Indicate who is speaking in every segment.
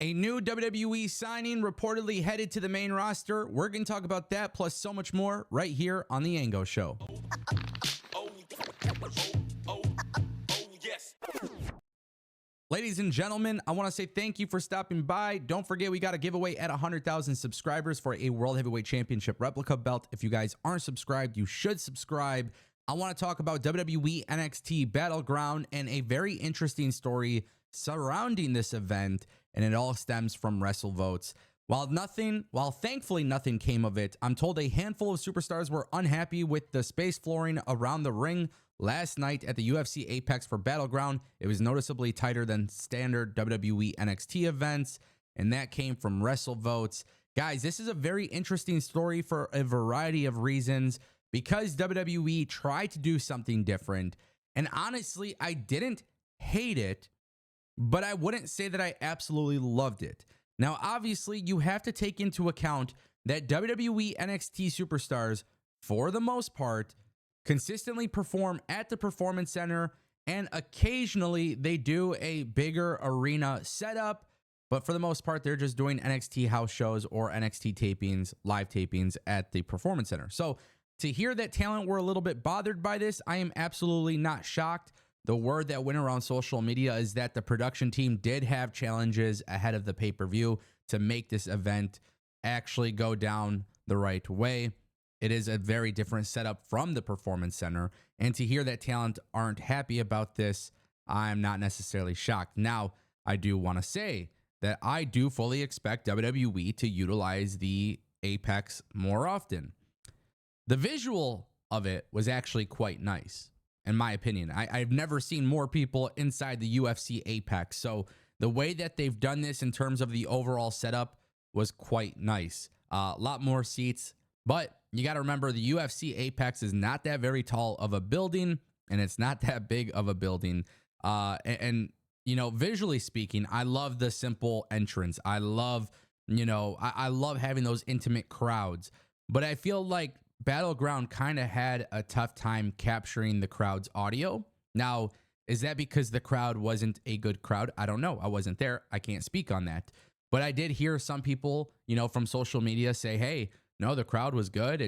Speaker 1: A new WWE signing reportedly headed to the main roster. We're going to talk about that plus so much more right here on the Ango Show.
Speaker 2: Yes.
Speaker 1: Ladies and gentlemen, I want to say thank you for stopping by. Don't forget, we got a giveaway at 100,000 subscribers for a World Heavyweight Championship replica belt. If you guys aren't subscribed, you should subscribe. I want to talk about WWE NXT Battleground and a very interesting story surrounding this event, and it all stems from WrestleVotes. While thankfully nothing came of it, I'm told a handful of superstars were unhappy with the space flooring around the ring last night at the UFC Apex for Battleground. It was noticeably tighter than standard WWE NXT events, and that came from WrestleVotes. Guys, this is a very interesting story for a variety of reasons because WWE tried to do something different, and honestly, I didn't hate it, but I wouldn't say that I absolutely loved it. Now, obviously, you have to take into account that WWE NXT superstars, for the most part, consistently perform at the Performance Center, and occasionally they do a bigger arena setup, but for the most part, they're just doing NXT house shows or NXT tapings, live tapings at the Performance Center. So to hear that talent were a little bit bothered by this, I am absolutely not shocked. The word that went around social media is that the production team did have challenges ahead of the pay-per-view to make this event actually go down the right way. It is a very different setup from the Performance Center. And to hear that talent aren't happy about this, I'm not necessarily shocked. Now, I do want to say that I do fully expect WWE to utilize the Apex more often. The visual of it was actually quite nice, in my opinion. I've never seen more people inside the UFC Apex. So the way that they've done this in terms of the overall setup was quite nice. A lot more seats, but you got to remember the UFC Apex is not that very tall of a building, and it's not that big of a building. And you know, visually speaking, I love the simple entrance. I love, I love having those intimate crowds, but I feel like Battleground kind of had a tough time capturing the crowd's audio. Now, is that because the crowd wasn't a good crowd? I don't know. I wasn't there. I can't speak on that. But I did hear some people, from social media say, hey, no, the crowd was good.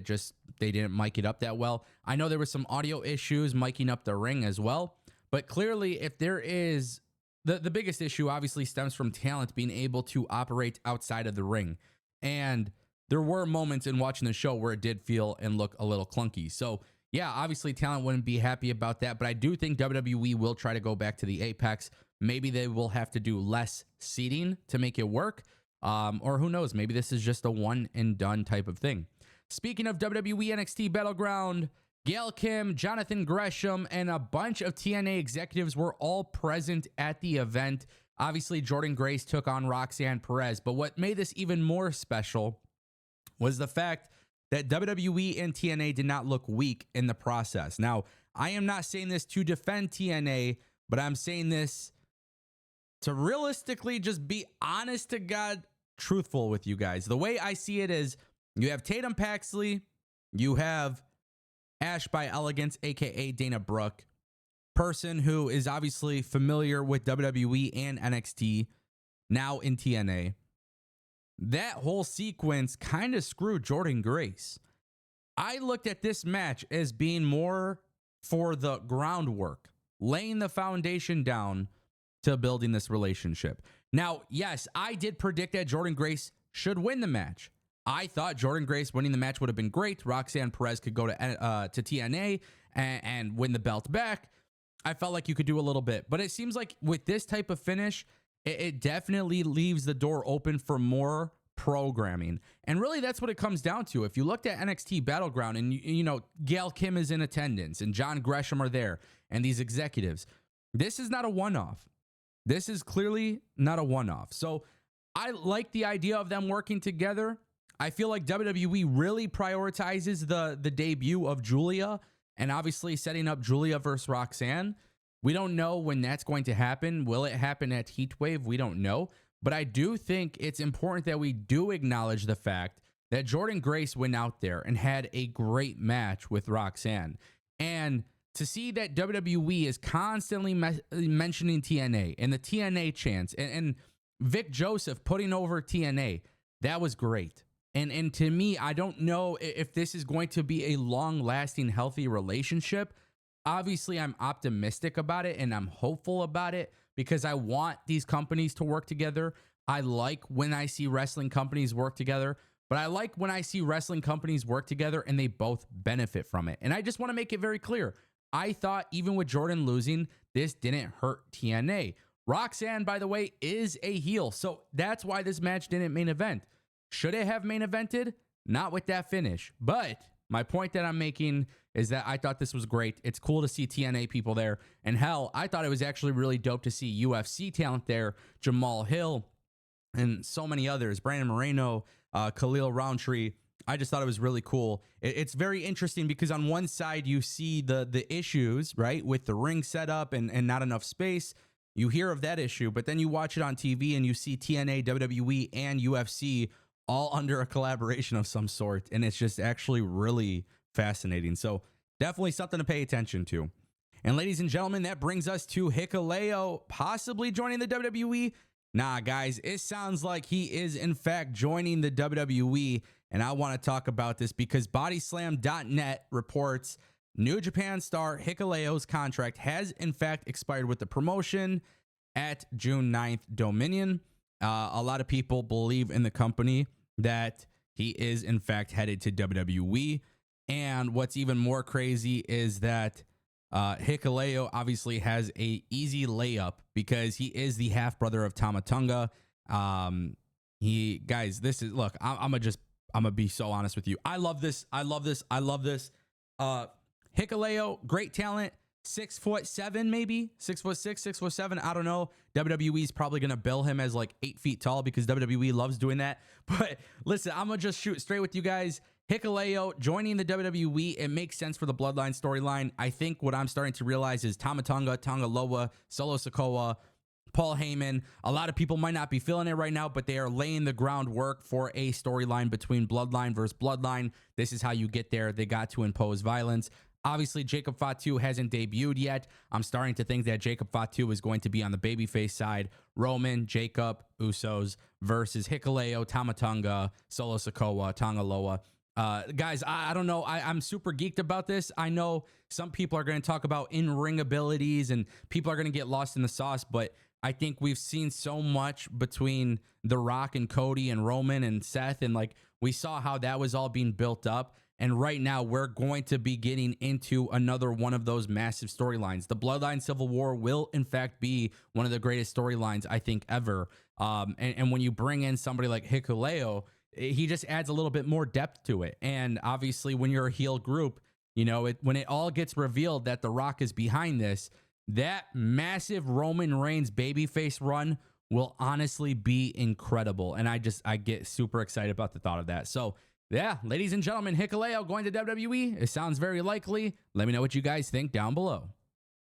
Speaker 1: They didn't mic it up that well. I know there were some audio issues miking up the ring as well. But clearly, if there is, the biggest issue obviously stems from talent being able to operate outside of the ring. And there were moments in watching the show where it did feel and look a little clunky. So, yeah, obviously talent wouldn't be happy about that, but I do think WWE will try to go back to the Apex. Maybe they will have to do less seating to make it work, or who knows, maybe this is just a one and done type of thing. Speaking of WWE NXT Battleground, Gail Kim, Jonathan Gresham, and a bunch of TNA executives were all present at the event. Obviously, Jordynne Grace took on Roxanne Perez, but what made this even more special was the fact that WWE and TNA did not look weak in the process. Now, I am not saying this to defend TNA, but I'm saying this to realistically just be honest to God, truthful with you guys. The way I see it is you have Tatum Paxley, you have Ash by Elegance, aka Dana Brooke, person who is obviously familiar with WWE and NXT, now in TNA. That whole sequence kind of screwed Jordynne Grace. I looked at this match as being more for the groundwork, laying the foundation down to building this relationship. Now, yes, I did predict that Jordynne Grace should win the match. I thought Jordynne Grace winning the match would have been great. Roxanne Perez could go to TNA and win the belt back. I felt like you could do a little bit, but it seems like with this type of finish, it definitely leaves the door open for more programming. And really, that's what it comes down to. If you looked at NXT Battleground and, Gail Kim is in attendance and John Gresham are there and these executives, this is not a one-off. This is clearly not a one-off. So I like the idea of them working together. I feel like WWE really prioritizes the debut of Julia and obviously setting up Julia versus Roxanne. We don't know when that's going to happen. Will it happen at Heatwave? We don't know. But I do think it's important that we do acknowledge the fact that Jordynne Grace went out there and had a great match with Roxanne. And to see that WWE is constantly mentioning TNA and the TNA chants and Vic Joseph putting over TNA, that was great. And to me, I don't know if this is going to be a long-lasting, healthy relationship. Obviously, I'm optimistic about it and I'm hopeful about it because I want these companies to work together. I like when I see wrestling companies work together, but I like when I see wrestling companies work together and they both benefit from it. And I just want to make it very clear. I thought even with Jordan losing, this didn't hurt TNA. Roxanne, by the way, is a heel. So that's why this match didn't main event. Should it have main evented? Not with that finish. But my point that I'm making is that I thought this was great. It's cool to see TNA people there. And hell, I thought it was actually really dope to see UFC talent there. Jamal Hill and so many others. Brandon Moreno, Khalil Roundtree. I just thought it was really cool. It's very interesting because on one side you see the issues, right, with the ring setup and not enough space. You hear of that issue, but then you watch it on TV and you see TNA, WWE, and UFC all under a collaboration of some sort. And it's just actually really fascinating. So definitely something to pay attention to. And ladies and gentlemen, that brings us to Hikuleo possibly joining the WWE. Nah, guys, it sounds like he is in fact joining the WWE. And I want to talk about this because Bodyslam.net reports New Japan star Hikuleo's contract has in fact expired with the promotion at June 9th Dominion. A lot of people believe in the company that he is in fact headed to WWE. And what's even more crazy is that Hikuleo obviously has a easy layup because he is the half brother of Tama Tonga. Guys, this is, look, I'm gonna be so honest with you. I love this. Hikuleo, great talent. 6'7", maybe 6'6", 6'7". I don't know. WWE's probably gonna bill him as like 8 feet tall because WWE loves doing that. But listen, I'm gonna just shoot straight with you guys. Hikuleo joining the WWE, it makes sense for the Bloodline storyline. I think what I'm starting to realize is Tama Tonga, Tonga Loa, Solo Sikoa, Paul Heyman. A lot of people might not be feeling it right now, but they are laying the groundwork for a storyline between Bloodline versus Bloodline. This is how you get there. They got to impose violence. Obviously, Jacob Fatu hasn't debuted yet. I'm starting to think that Jacob Fatu is going to be on the babyface side. Roman, Jacob, Usos versus Hikuleo, Tama Tonga, Solo Sikoa, Tonga Loa. Guys, I don't know. I'm super geeked about this. I know some people are going to talk about in-ring abilities and people are going to get lost in the sauce, but I think we've seen so much between The Rock and Cody and Roman and Seth, and like we saw how that was all being built up. And right now we're going to be getting into another one of those massive storylines. The Bloodline Civil War will in fact be one of the greatest storylines I think ever. And when you bring in somebody like Hikuleo, he just adds a little bit more depth to it. And obviously when you're a heel group, you know, when it all gets revealed that The Rock is behind this, that massive Roman Reigns babyface run will honestly be incredible. And I get super excited about the thought of that. So yeah, ladies and gentlemen, Hikuleo going to WWE. It sounds very likely. Let me know what you guys think down below.